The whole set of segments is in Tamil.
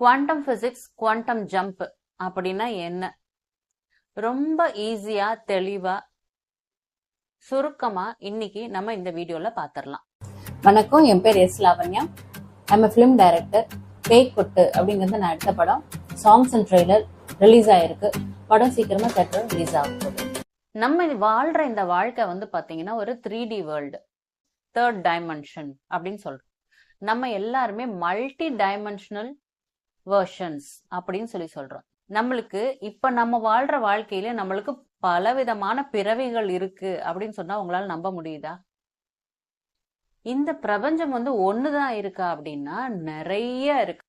குவாண்டம் பிசிக்ஸ், குவாண்டம் ஜம்ப் அப்படின்னா என்ன? ரொம்ப ஈஸியா, தெளிவா, சுருக்கமா இன்னைக்கு நம்ம இந்த வீடியோல பாத்திரலாம். வணக்கம், என் பேர் S Lavanya. I'm a film director. பேய் கொட்டு அப்படிங்கிறது நான் எடுத்த படம். சாங்ஸ் அண்ட் ட்ரெய்லர் ரிலீஸ் ஆயிருக்கு. படம் சீக்கிரமா தேட்டர் ரிலீஸ் ஆகும். நம்ம வாழ்ற இந்த வாழ்க்கை பாத்தீங்கன்னா ஒரு 3D வேர்ல்டு, தேர்ட் டைமென்ஷன் அப்படின்னு சொல்றோம். நம்ம எல்லாருமே மல்டி டைமென்ஷனல் வெர்ஷன்ஸ் அப்படின்னு சொல்றோம். நம்மளுக்கு இப்ப நம்ம வாழ்ற வாழ்க்கையில நம்மளுக்கு பலவிதமான பிறவிகள் இருக்கு அப்படின்னு சொன்னா உங்களால நம்ப முடியுதா? இந்த பிரபஞ்சம் ஒண்ணுதான் இருக்கா அப்படின்னா நிறைய இருக்கு.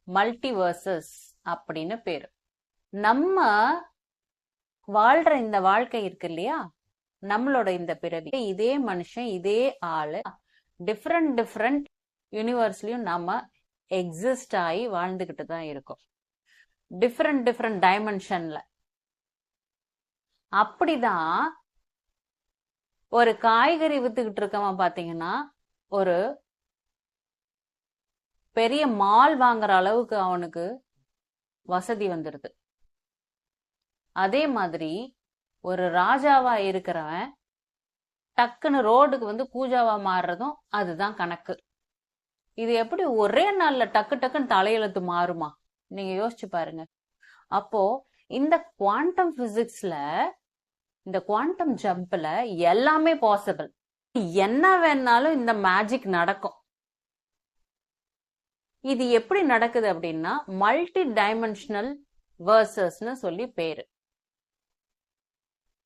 மல்டிவர்சஸ் அப்படின்னு பேரு. நம்ம வாழ்ற இந்த வாழ்க்கை இருக்கு இல்லையா, நம்மளோட இந்த பிறவி, இதே மனுஷன், இதே ஆளு டிஃப்ரெண்ட் யூனிவர்ஸ்லயும் நம்ம எக்ஸிஸ்ட் ஆகி வாழ்ந்துகிட்டு தான் இருக்கோம், டிஃப்ரெண்ட் டைமென்ஷன்ல. அப்படிதான் ஒரு காய்கறி வித்துக்கிட்டு இருக்கவன் பாத்தீங்கன்னா ஒரு பெரிய மால் வாங்குற அளவுக்கு அவனுக்கு வசதி வந்துருது. அதே மாதிரி ஒரு ராஜாவா இருக்கிறவன் டக்குன்னு ரோடுக்கு கூஜாவா மாறுறதும் அதுதான் கணக்கு. இது எப்படி ஒரே நாள்ல டக்குன்னு தலையெழுத்து மாறுமா? நீங்க யோசிச்சு பாருங்க. அப்போ இந்த குவாண்டம் பிசிக்ஸ்ல, இந்த குவாண்டம் ஜம்ப்ல எல்லாமே பாசிபிள். என்ன வேணாலும் இந்த மேஜிக் நடக்கும். இது எப்படி நடக்குது அப்படின்னா மல்டி டைமென்ஷனல் வெர்சஸ்னு சொல்லி பேரு.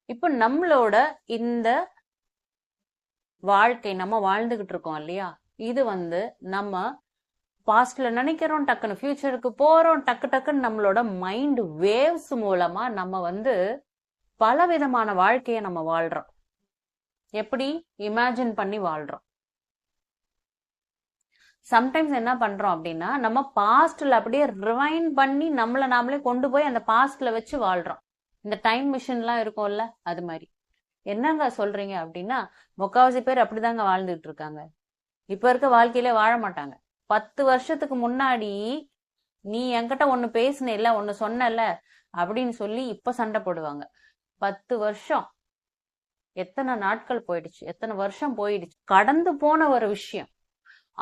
இப்ப நம்மளோட இந்த வாழ்க்கை நம்ம வாழ்ந்துகிட்டு இருக்கோம் இல்லையா, இது நம்ம பாஸ்ட்ல நினைக்கிறோம், டக்குன்னு ஃபியூச்சருக்கு போறோம், டக்குன்னு நம்மளோட மைண்ட் வேவ்ஸ் மூலமா நம்ம பல விதமான வாழ்க்கைய நம்ம வாழ்றோம். எப்படி இமேஜின் பண்ணி வாழ்றோம். சம்டைம்ஸ் என்ன பண்றோம் அப்படின்னா நம்ம பாஸ்ட்ல அப்படியே ரிவைண்ட் பண்ணி நம்மள நாமளே கொண்டு போய் அந்த பாஸ்ட்ல வச்சு வாழ்றோம். இந்த டைம் மிஷின்லாம் இருக்கும்ல, அது மாதிரி. என்னங்க சொல்றீங்க அப்படின்னா முக்காவாசி பேர் அப்படிதாங்க வாழ்ந்துட்டு இருக்காங்க. இப்ப இருக்க வாழ்க்கையில வாழ மாட்டாங்க. 10 வருஷத்துக்கு முன்னாடி நீ என்கிட்ட ஒண்ணு பேசுனேல்ல, ஒண்ணு சொன்னல அப்படின்னு சொல்லி இப்ப சண்டை போடுவாங்க. 10 வருஷம் எத்தனை நாட்கள் போயிடுச்சு, எத்தனை வருஷம் போயிடுச்சு, கடந்து போன ஒரு விஷயம்.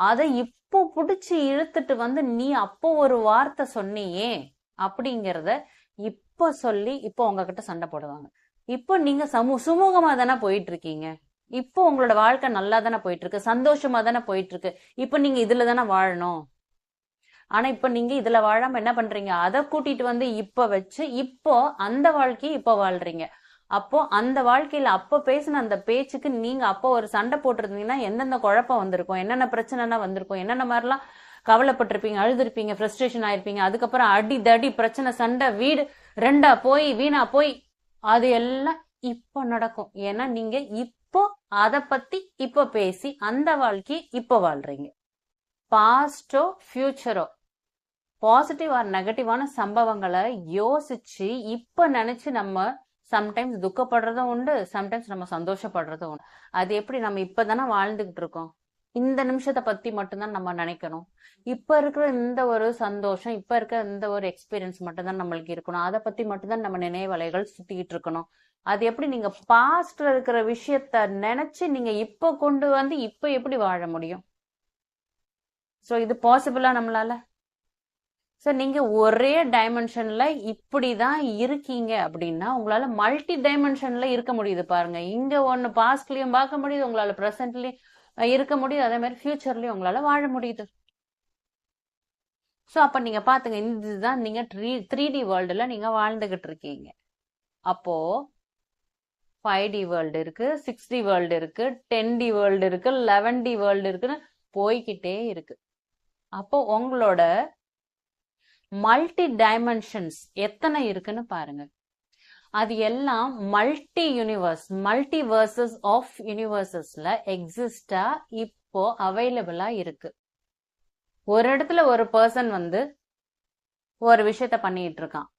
அதை இப்போ புடிச்சு இழுத்துட்டு நீ அப்போ ஒரு வார்த்தை சொன்னியே அப்படிங்கறத இப்ப சொல்லி இப்போ உங்ககிட்ட சண்டை போடுவாங்க. இப்போ நீங்க சுமூகமா தானே போயிட்டு இருக்கீங்க, இப்போ உங்களோட வாழ்க்கை நல்லா தானே போயிட்டு இருக்கு, சந்தோஷமா தானே போயிட்டு இருக்கு, இப்ப நீங்க இதுல தானே வாழணும். ஆனா இப்ப நீங்க இதுல வாழாம என்ன பண்றீங்க, அதை கூட்டிட்டு இப்ப வச்சு இப்போ அந்த வாழ்க்கையை இப்ப வாழ்றீங்க. அப்போ அந்த வாழ்க்கையில அப்ப பேசின அந்த பேச்சுக்கு நீங்க அப்போ ஒரு சண்டை போட்டிருந்தீங்கன்னா எந்தெந்த குழப்பம் வந்திருக்கும், என்னென்ன பிரச்சனைனா வந்திருக்கும், என்னென்ன மாதிரிலாம் கவலைப்பட்டிருப்பீங்க, அழுதுருப்பீங்க, ஃப்ரஸ்ட்ரேஷன் ஆயிருப்பீங்க. அதுக்கப்புறம் அடி தடி பிரச்சனை, சண்டை, வீடு ரெண்டா போய் வீணா போய் அது எல்லாம் இப்ப நடக்கும். ஏன்னா நீங்க இப்போ அத பத்தி இப்ப பேசி அந்த வாழ்க்கையை இப்ப வாழ்றீங்க. பாஸ்டோ ஃபியூச்சரோ, பாசிட்டிவ் ஆர் நெகட்டிவான சம்பவங்களை யோசிச்சு இப்ப நினைச்சு நம்ம சம்டைம்ஸ் துக்கப்படுறதும் உண்டு, சம்டைம்ஸ் நம்ம சந்தோஷப்படுறதும் உண்டு. அது எப்படி, நம்ம இப்பதானே வாழ்ந்துகிட்டு இருக்கோம், இந்த நிமிஷத்தை பத்தி மட்டும்தான் நம்ம நினைக்கணும். இப்ப இருக்கிற இந்த ஒரு சந்தோஷம், இப்ப இருக்கிற இந்த ஒரு எக்ஸ்பீரியன்ஸ் மட்டும்தான் நம்மளுக்கு இருக்கணும், அதை பத்தி மட்டும்தான் நம்ம நினைவலைகள் சுத்திக்கிட்டு இருக்கணும். அது எப்படி நீங்க பாஸ்ட்ல இருக்கிற விஷயத்த நினைச்சு நீங்க இப்ப கொண்டு இப்ப எப்படி வாழ முடியும்? சோ இது பாசிபிளா நம்மளால? சோ நீங்க ஒரே டைமென்ஷன்ல இப்படிதான் இருக்கீங்க அப்படின்னா உங்களால மல்டி டைமென்ஷன்ல இருக்க முடியுது பாருங்க. இங்க ஒண்ணு பாஸ்ட்லயும் பார்க்க முடியுது, உங்களால பிரசன்ட்லயும் இருக்க முடியுது, அதே மாதிரி ஃபியூச்சர்லயும் உங்களால வாழ முடியுது. சோ அப்ப நீங்க பாத்துங்க, இதுதான் நீங்க 3D வேர்ல்டுல நீங்க வாழ்ந்துகிட்டு இருக்கீங்க. அப்போ 5D வேர்ல்டு இருக்கு, 6D வேர்ல்டு இருக்கு, 10D வேர்ல்டு இருக்கு, 11D வேர்ல்டு இருக்குன்னு போய்கிட்டே இருக்கு. அப்போ உங்களோட மல்டி டைமென்ஷன்ஸ் எத்தனை இருக்குன்னு பாருங்க. அது எல்லாம் மல்டி யூனிவர்ஸ், மல்டிவர்சஸ் ஆஃப் யூனிவர்சஸ்ல எக்ஸிஸ்டா இப்போ அவைலபிளா இருக்கு. ஒரு இடத்துல ஒரு பர்சன் ஒரு விஷயத்த பண்ணிட்டு இருக்கான்,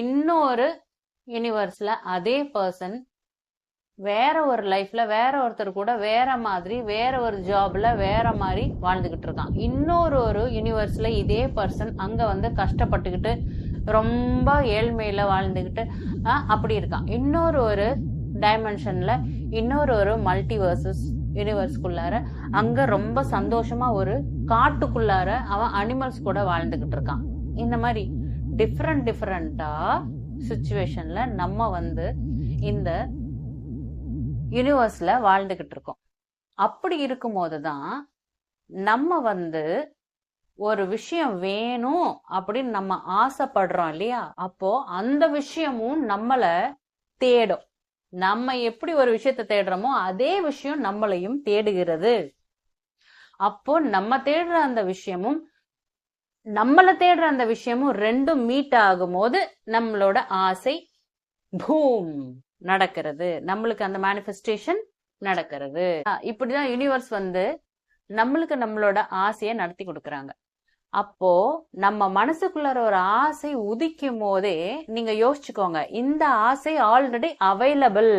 இன்னொரு யூனிவர்ஸ்ல அதே பர்சன் வேற ஒரு லைஃப்ல வேற ஒருத்தர் கூட வேற மாதிரி வேற ஒரு ஜாப்ல வேற மாதிரி வாழ்ந்துகிட்டு இருக்கான். இன்னொரு யூனிவர்ஸ்ல இதே பர்சன் அங்க வந்து கஷ்டப்பட்டுக்கிட்டு ரொம்ப ஏழ்மையில வாழ்ந்துகிட்டு அப்படி இருக்கான். இன்னொரு டைமென்ஷன்ல இன்னொரு மல்டிவர்சஸ் யூனிவர்ஸ்குள்ளார அங்க ரொம்ப சந்தோஷமா ஒரு காட்டுக்குள்ளார அவன் அனிமல்ஸ் கூட வாழ்ந்துகிட்டு இருக்கான். இந்த மாதிரி டிஃப்ரெண்டா சிச்சுவேஷன்ல நம்ம வந்து இந்த யூனிவர்ஸ்ல வாழ்ந்துகிட்டு இருக்கோம். அப்படி இருக்கும்போதுதான் நம்ம வந்து ஒரு விஷயம் வேணும் அப்படின்னு நம்ம ஆசைப்படுறோம் இல்லையா, அப்போ அந்த விஷயமும் நம்மள தேடும். நம்ம எப்படி ஒரு விஷயத்தை தேடுறோமோ அதே விஷயம் நம்மளையும் தேடுகிறது. அப்போ நம்ம தேடுற அந்த விஷயமும் நம்மள தேடுற அந்த விஷயமும் ரெண்டும் மீட் ஆகும் போது நம்மளோட ஆசை பூம் நடக்கிறது, நம்மளுக்கு அந்த மேனிஃபெஸ்டேஷன் நடக்கிறது. இப்படிதான் யூனிவர்ஸ் வந்து நம்மளுக்கு நம்மளோட ஆசையை நடத்தி கொடுக்கறாங்க. அப்போ நம்ம மனசுக்குள்ளார ஒரு ஆசை உதிக்கும் போதே நீங்க யோசிச்சுக்கோங்க, இந்த ஆசை ஆல்ரெடி அவைலபிள்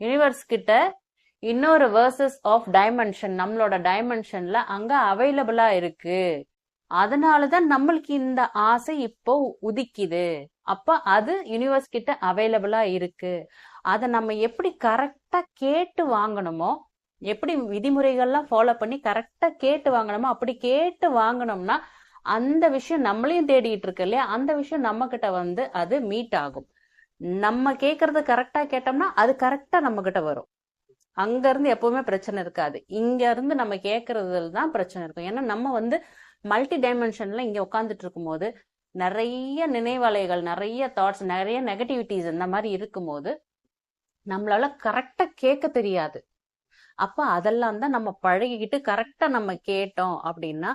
யூனிவர்ஸ் கிட்ட. இன்னொரு வேர்சஸ் ஆஃப் டைமென்ஷன் நம்மளோட டைமென்ஷன்ல அங்க அவைலபிளா இருக்கு. அதனாலதான் நம்மளுக்கு இந்த ஆசை இப்போ உதிக்குது. அப்ப அது யூனிவர்ஸ் கிட்ட அவைலபிளா இருக்கு. அதை நம்ம எப்படி கரெக்டா கேட்டு வாங்கணுமோ, எப்படி விதிமுறைகள்லாம் ஃபாலோ பண்ணி கரெக்டா கேட்டு வாங்கணுமோ அப்படி கேட்டு வாங்கணும்னா அந்த விஷயம் நம்மளையும் தேடிட்டு இருக்கு இல்லையா, அந்த விஷயம் நம்ம கிட்ட வந்து அது மீட் ஆகும். நம்ம கேட்கறது கரெக்டா கேட்டோம்னா அது கரெக்டா நம்ம கிட்ட வரும். அங்க இருந்து எப்பவுமே பிரச்சனை இருக்காது, இங்க இருந்து நம்ம கேட்கறதுல தான் பிரச்சனை இருக்கும். ஏன்னா நம்ம வந்து மல்டி டைமென்ஷன்ல இங்க உட்காந்துட்டு இருக்கும் போது நிறைய நினைவலைகள், நிறைய தாட்ஸ், நிறைய நெகட்டிவிட்டிஸ் இந்த மாதிரி இருக்கும்போது நம்மளால கரெக்டா கேட்க தெரியாது. அப்ப அதெல்லாம் தான் நம்ம பழகிக்கிட்டு கரெக்டா நம்ம கேட்டோம் அப்படின்னா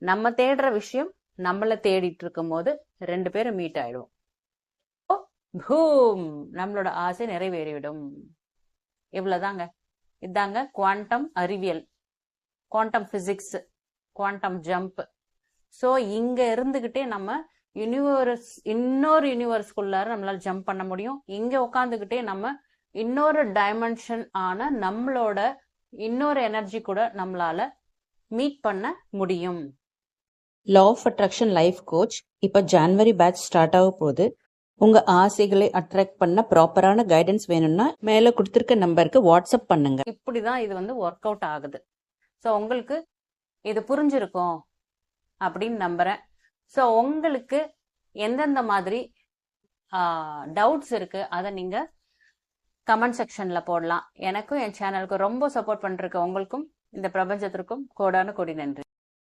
நம்ம தேடுற விஷயம் நம்மள தேடிட்டு இருக்கும் போது ரெண்டு பேரும் மீட் ஆயிடுவோம். பூம், நம்மளோட ஆசை நிறைவேறிவிடும். இவ்வளவுதாங்க. இதாங்க குவாண்டம் அறிவியல், quantum physics, quantum jump. So இங்க இருந்துகிட்டே நம்ம இன்னொரு யூனிவர்ஸ்குள்ளார நம்மளால ஜம்ப் பண்ண முடியும். இங்க உட்காந்துக்கிட்டே நம்ம இன்னொரு டைமென்ஷன் ஆன நம்மளோட இன்னொரு எனர்ஜி கூட நம்மளால மீட் பண்ண முடியும். Law of attraction life coach இப்போ ஜான்வரி பேட்ச் ஸ்டார்ட் ஆக போகுது. உங்க ஆசைகளை அட்ராக்ட் பண்ண ப்ராப்பரான கைடன்ஸ் வேணும்னா மேல கொடுத்திருக்க நம்பருக்கு வாட்ஸ்அப் பண்ணுங்க. இப்படிதான் இது வந்து ஒர்க் அவுட் ஆகுது. ஸோ உங்களுக்கு இது புரிஞ்சிருக்கும் அப்படின்னு நம்புறேன். ஸோ உங்களுக்கு எந்தெந்த மாதிரி டவுட்ஸ் இருக்கு அதை நீங்க கமெண்ட் செக்ஷன்ல போடலாம். எனக்கும் என் சேனலுக்கு ரொம்ப சப்போர்ட் பண்றதுக்கு உங்களுக்கும் இந்த பிரபஞ்சத்திற்கும் கோடான கோடி நன்றி.